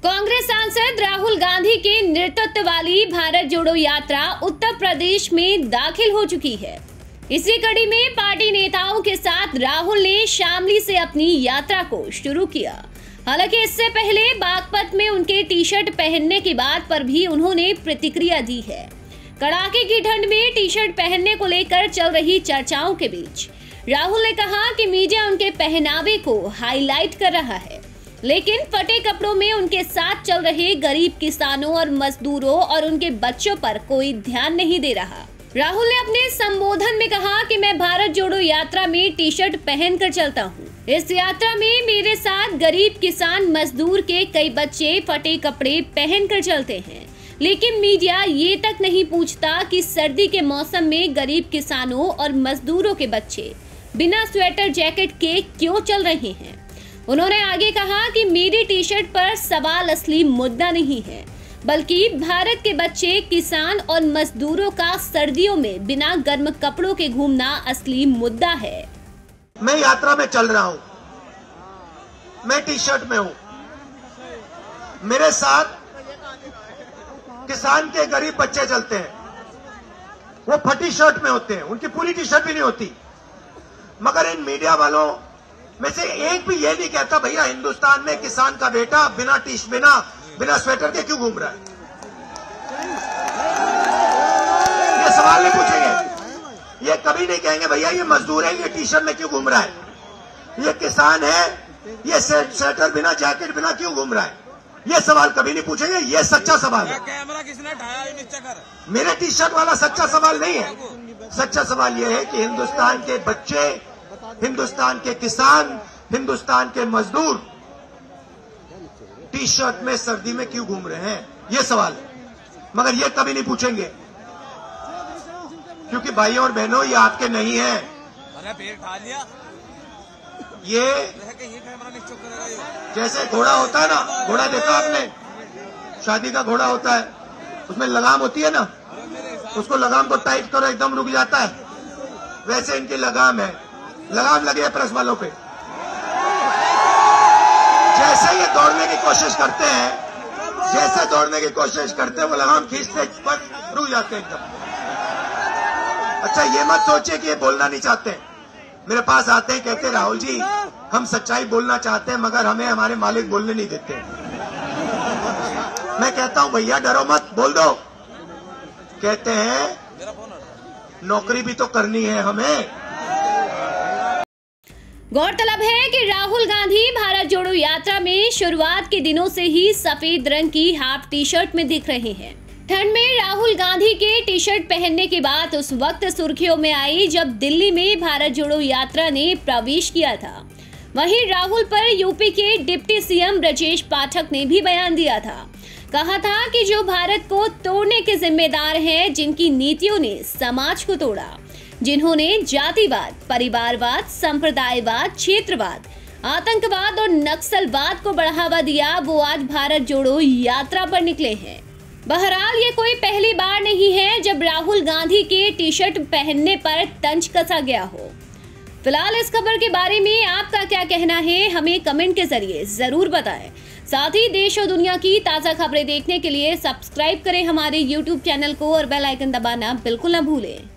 कांग्रेस सांसद राहुल गांधी के नेतृत्व वाली भारत जोड़ो यात्रा उत्तर प्रदेश में दाखिल हो चुकी है। इसी कड़ी में पार्टी नेताओं के साथ राहुल ने शामली से अपनी यात्रा को शुरू किया। हालांकि इससे पहले बागपत में उनके टी शर्ट पहनने की बात पर भी उन्होंने प्रतिक्रिया दी है। कड़ाके की ठंड में टी शर्ट पहनने को लेकर चल रही चर्चाओं के बीच राहुल ने कहा कि मीडिया उनके पहनावे को हाईलाइट कर रहा है, लेकिन फटे कपड़ों में उनके साथ चल रहे गरीब किसानों और मजदूरों और उनके बच्चों पर कोई ध्यान नहीं दे रहा। राहुल ने अपने संबोधन में कहा कि मैं भारत जोड़ो यात्रा में टी शर्ट पहनकर चलता हूँ। इस यात्रा में मेरे साथ गरीब किसान मजदूर के कई बच्चे फटे कपड़े पहनकर चलते हैं, लेकिन मीडिया ये तक नहीं पूछता कि सर्दी के मौसम में गरीब किसानों और मजदूरों के बच्चे बिना स्वेटर जैकेट के क्यों चल रहे हैं। उन्होंने आगे कहा कि मेरी टी शर्ट पर सवाल असली मुद्दा नहीं है, बल्कि भारत के बच्चे किसान और मजदूरों का सर्दियों में बिना गर्म कपड़ों के घूमना असली मुद्दा है। मैं यात्रा में चल रहा हूँ, मैं टी शर्ट में हूँ, मेरे साथ किसान के गरीब बच्चे चलते हैं, वो फटी शर्ट में होते हैं, उनकी पूरी टी शर्ट भी नहीं होती। मगर इन मीडिया वालों में से एक भी ये नहीं कहता भैया हिंदुस्तान में किसान का बेटा बिना स्वेटर के क्यों घूम रहा है। ये सवाल नहीं पूछेंगे, ये कभी नहीं कहेंगे भैया ये मजदूर है, ये टी शर्ट में क्यों घूम रहा है, ये किसान है, ये स्वेटर बिना जैकेट बिना क्यों घूम रहा है। ये सवाल कभी नहीं पूछेंगे। ये सच्चा सवाल है। कैमरा किसने उठाया नीचे कर? मेरे टी शर्ट वाला सच्चा सवाल नहीं है। सच्चा सवाल यह है कि हिंदुस्तान के बच्चे, हिंदुस्तान के किसान, हिंदुस्तान के मजदूर टी शर्ट में सर्दी में क्यों घूम रहे हैं, ये सवाल है। मगर ये कभी नहीं पूछेंगे, क्योंकि भाइयों और बहनों ये आपके नहीं है। अरे पेड़ खा लिया। ये जैसे घोड़ा होता है ना, घोड़ा देखा आपने, शादी का घोड़ा होता है, उसमें लगाम होती है ना, उसको लगाम को टाइट करो एकदम रुक जाता है, वैसे इनकी लगाम है, लगाम लगी है प्रेस वालों पे। जैसे ये दौड़ने की कोशिश करते हैं, जैसे दौड़ने की कोशिश करते हैं, वो लगाम खींचते पर रुक जाते हैं एकदम। अच्छा ये मत सोचिए कि ये बोलना नहीं चाहते। मेरे पास आते हैं, कहते राहुल जी हम सच्चाई बोलना चाहते हैं, मगर हमें हमारे मालिक बोलने नहीं देते। मैं कहता हूं भैया डरो मत, बोल दो। कहते हैं नौकरी भी तो करनी है हमें। गौरतलब है कि राहुल गांधी भारत जोड़ो यात्रा में शुरुआत के दिनों से ही सफेद रंग की हाफ टी शर्ट में दिख रहे हैं। ठंड में राहुल गांधी के टी शर्ट पहनने की बात उस वक्त सुर्खियों में आई जब दिल्ली में भारत जोड़ो यात्रा ने प्रवेश किया था। वहीं राहुल पर यूपी के डिप्टी सीएम ब्रजेश पाठक ने भी बयान दिया था। कहा था कि जो भारत को तोड़ने के जिम्मेदार हैं, जिनकी नीतियों ने समाज को तोड़ा, जिन्होंने जातिवाद, परिवारवाद, संप्रदायवाद, क्षेत्रवाद, आतंकवाद और नक्सलवाद को बढ़ावा दिया, वो आज भारत जोड़ो यात्रा पर निकले हैं। बहरहाल ये कोई पहली बार नहीं है जब राहुल गांधी के टी शर्ट पहनने पर तंज कसा गया हो। फिलहाल इस खबर के बारे में आपका क्या कहना है, हमें कमेंट के जरिए जरूर बताएं। साथ ही देश और दुनिया की ताज़ा खबरें देखने के लिए सब्सक्राइब करें हमारे YouTube चैनल को और बेल आइकन दबाना बिल्कुल न भूलें।